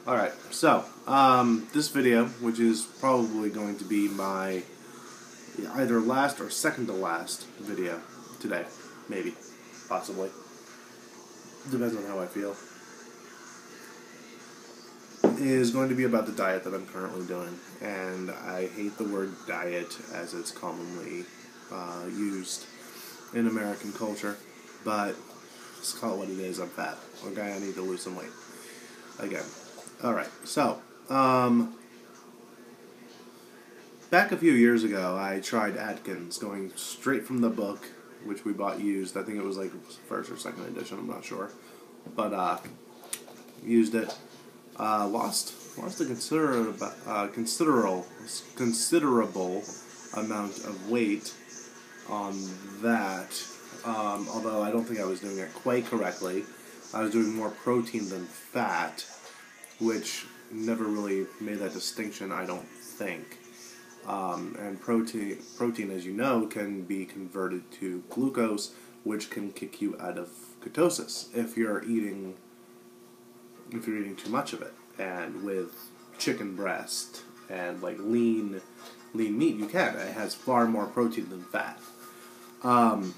Alright, so, this video, which is probably going to be my either last or second to last video today. Maybe. Possibly. Depends on how I feel. Is going to be about the diet that I'm currently doing. And I hate the word diet as it's commonly used in American culture. But, let's call it what it is. I'm fat. Okay, I need to lose some weight. Again. Alright, so, back a few years ago, I tried Atkins, going straight from the book, which we bought used. I think it was like first or second edition, I'm not sure. But, used it. Lost a considerable amount of weight on that. Although I don't think I was doing it quite correctly. I was doing more protein than fat, which never really made that distinction, I don't think. And protein, as you know, can be converted to glucose, which can kick you out of ketosis if you're eating too much of it. And with chicken breast and like lean meat, you can. It has far more protein than fat. On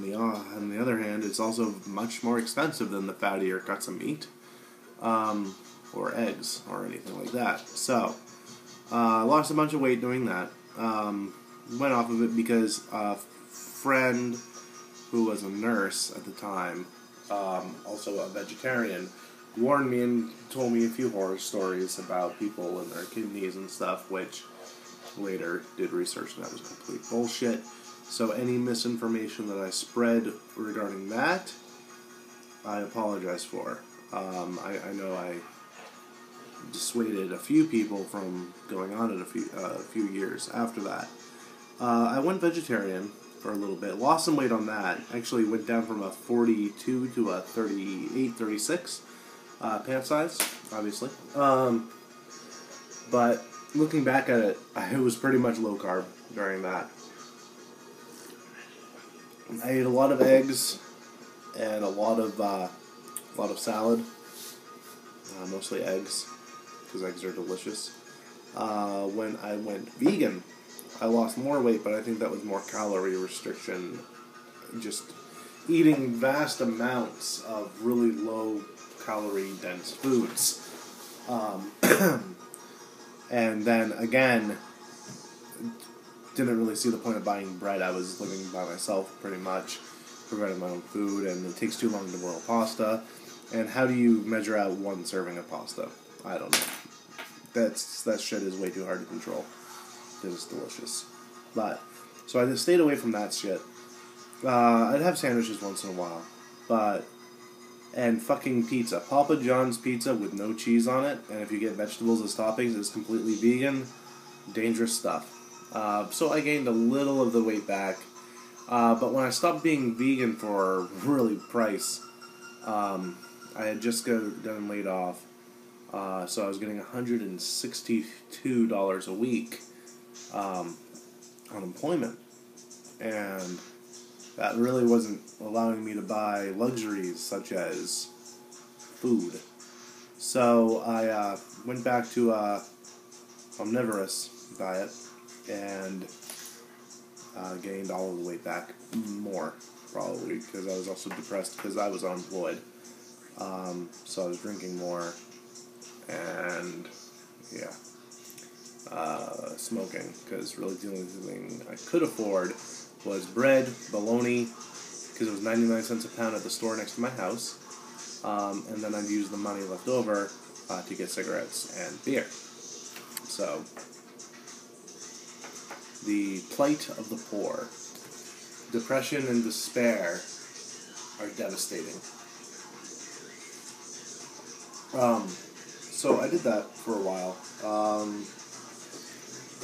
the other hand, it's also much more expensive than the fattier cuts of meat. Or eggs, or anything like that. So, lost a bunch of weight doing that. Went off of it because a friend who was a nurse at the time, also a vegetarian, warned me and told me a few horror stories about people and their kidneys and stuff, which later did research and that was complete bullshit. So any misinformation that I spread regarding that, I apologize for. I know I dissuaded a few people from going on it a few years after that. I went vegetarian for a little bit, lost some weight on that. Actually went down from a 42 to a 38, 36 pant size, obviously. But looking back at it, it was pretty much low carb during that. I ate a lot of eggs and a lot of salad. Mostly eggs, because eggs are delicious. When I went vegan, I lost more weight, but I think that was more calorie restriction. Just eating vast amounts of really low calorie dense foods. And then again, didn't really see the point of buying bread. I was living by myself pretty much, providing my own food, and it takes too long to boil pasta. And how do you measure out one serving of pasta? I don't know. That shit is way too hard to control. Because it's delicious. But, so I just stayed away from that shit. I'd have sandwiches once in a while. And fucking pizza. Papa John's pizza with no cheese on it, and if you get vegetables as toppings, it's completely vegan. Dangerous stuff. So I gained a little of the weight back. But when I stopped being vegan for really price, I had just gotten laid off, so I was getting $162 a week unemployment, and that really wasn't allowing me to buy luxuries such as food. So I went back to omnivorous diet and gained all of the weight back more, probably, because I was also depressed because I was unemployed. So I was drinking more, and, yeah, smoking, because really the only thing I could afford was bread, bologna, because it was 99 cents a pound at the store next to my house, and then I'd use the money left over to get cigarettes and beer. So, the plight of the poor. Depression and despair are devastating. So I did that for a while.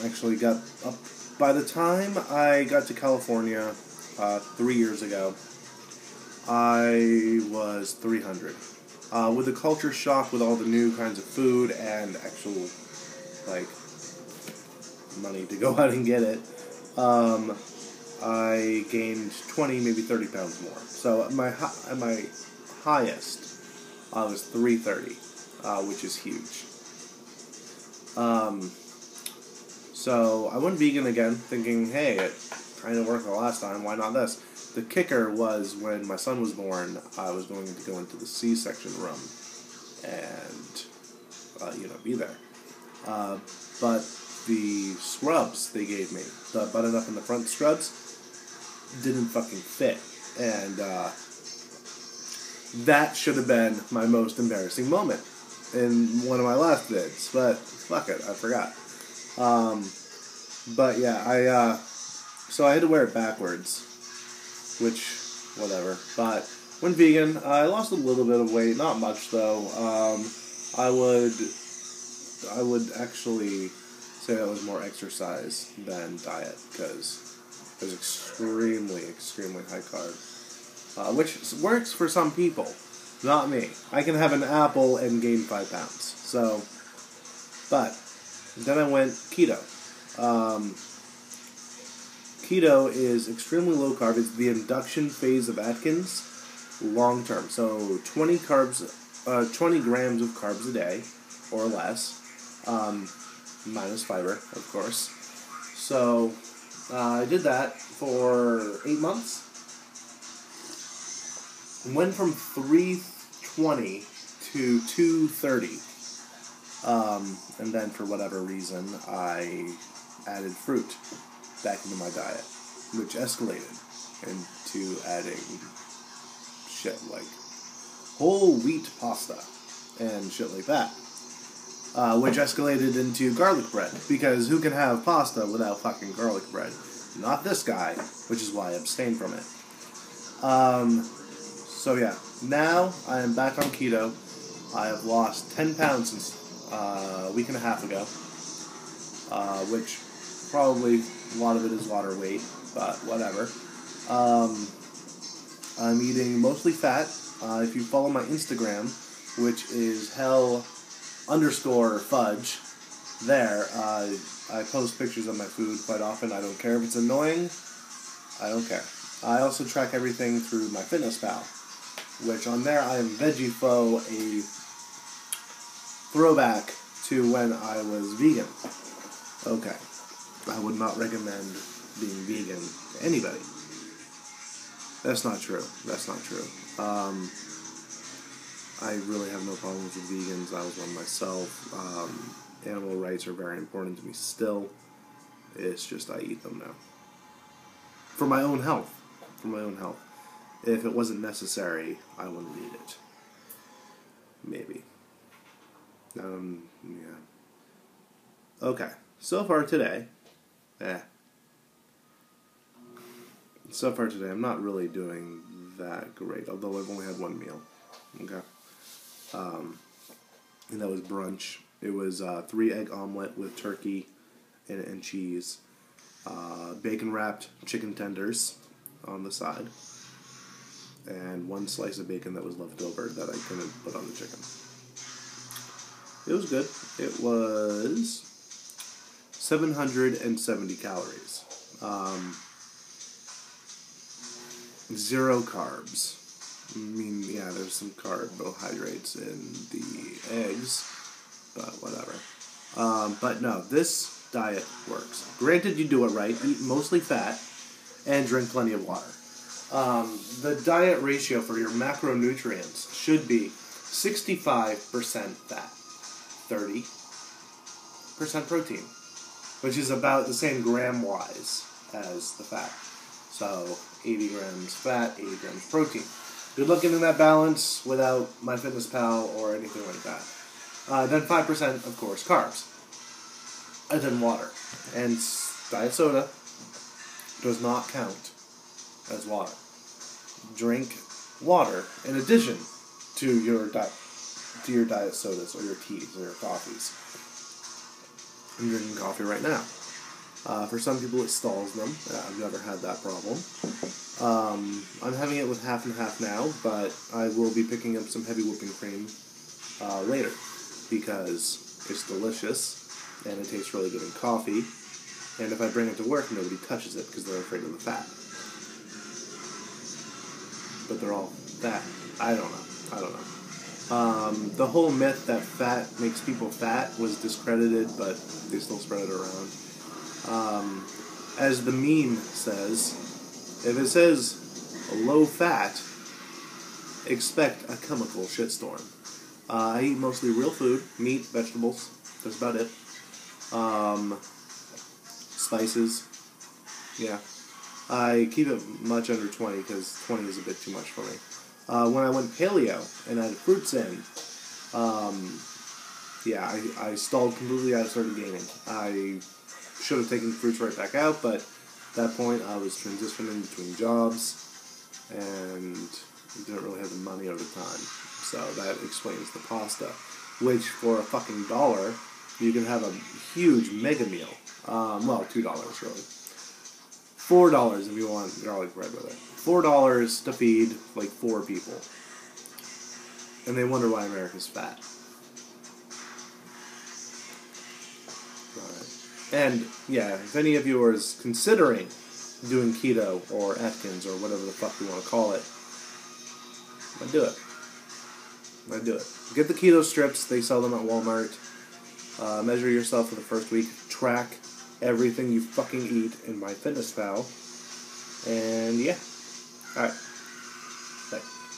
Actually got up, by the time I got to California 3 years ago, I was 300. With the culture shock, with all the new kinds of food and actual, like, money to go out and get it, I gained 20, maybe 30 pounds more. So at my highest, I was 330. which is huge. So I went vegan again, thinking, hey, it kind of worked the last time, why not this? The kicker was when my son was born, I was going to go into the C-section room and, be there. But the scrubs they gave me, the button-up in the front scrubs, didn't fucking fit. And that should have been my most embarrassing moment in one of my last vids. But fuck it, I forgot. But yeah, so I had to wear it backwards, which, whatever. But went vegan. I lost a little bit of weight, not much though. I would actually say that was more exercise than diet, because it was extremely, extremely high carb, which works for some people, not me. I can have an apple and gain 5 pounds. So, but then I went keto. Keto is extremely low carb. It's the induction phase of Atkins, long term. So 20 grams of carbs a day, or less, minus fiber, of course. So I did that for 8 months. Went from 320 to 230. And then for whatever reason, I added fruit back into my diet, which escalated into adding shit like whole wheat pasta and shit like that, which escalated into garlic bread, because who can have pasta without fucking garlic bread? Not this guy, which is why I abstained from it. So yeah, now I am back on keto. I have lost 10 pounds since a week and a half ago, which probably a lot of it is water weight, but whatever. I'm eating mostly fat. If you follow my Instagram, which is hell_fudge, there, I post pictures of my food quite often. I don't care if it's annoying. I don't care. I also track everything through my MyFitnessPal, which on there I am VeggieFo, a throwback to when I was vegan. Okay. I would not recommend being vegan to anybody. That's not true. I really have no problems with vegans. I was one myself. Animal rights are very important to me still. It's just I eat them now. For my own health. If it wasn't necessary, I wouldn't eat it. Maybe. Yeah. Okay. So far today, I'm not really doing that great, although I've only had one meal. Okay. And that was brunch. It was 3-egg omelet with turkey and cheese, bacon wrapped chicken tenders on the side, and 1 slice of bacon that was left over that I couldn't put on the chicken. It was good. It was 770 calories. 0 carbs. I mean, yeah, there's some carbohydrates in the eggs, but whatever. But no, this diet works. Granted, you do it right. Eat mostly fat and drink plenty of water. The diet ratio for your macronutrients should be 65% fat, 30% protein, which is about the same gram-wise as the fat. So 80 grams fat, 80 grams protein. Good luck getting that balance without MyFitnessPal or anything like that. Then 5%, of course, carbs. And then water. And diet soda does not count as water. Drink water in addition to your diet sodas or your teas or your coffees. I'm drinking coffee right now. For some people it stalls them. I've never had that problem. I'm having it with half and half now, but I will be picking up some heavy whipping cream later, because it's delicious and it tastes really good in coffee, and if I bring it to work, nobody touches it because they're afraid of the fat. But they're all fat. I don't know. The whole myth that fat makes people fat was discredited, but they still spread it around. As the meme says, if it says low fat, expect a chemical shitstorm. I eat mostly real food, meat, vegetables. That's about it. Spices. Yeah. I keep it much under 20 because 20 is a bit too much for me. When I went paleo and I had fruits in, I stalled completely. I started gaining. I should have taken the fruits right back out, but at that point I was transitioning between jobs and didn't really have the money or the time. So that explains the pasta, which for a fucking $1, you can have a huge mega meal. Well, $2 really. $4 if you want garlic bread with it. $4 to feed like 4 people. And they wonder why America's fat. Alright. And, yeah, if any of you are considering doing keto or Atkins or whatever the fuck you want to call it, I'd do it. I'd do it. Get the keto strips. They sell them at Walmart. Measure yourself for the first week. Track everything you fucking eat in MyFitnessPal. And, yeah. Alright.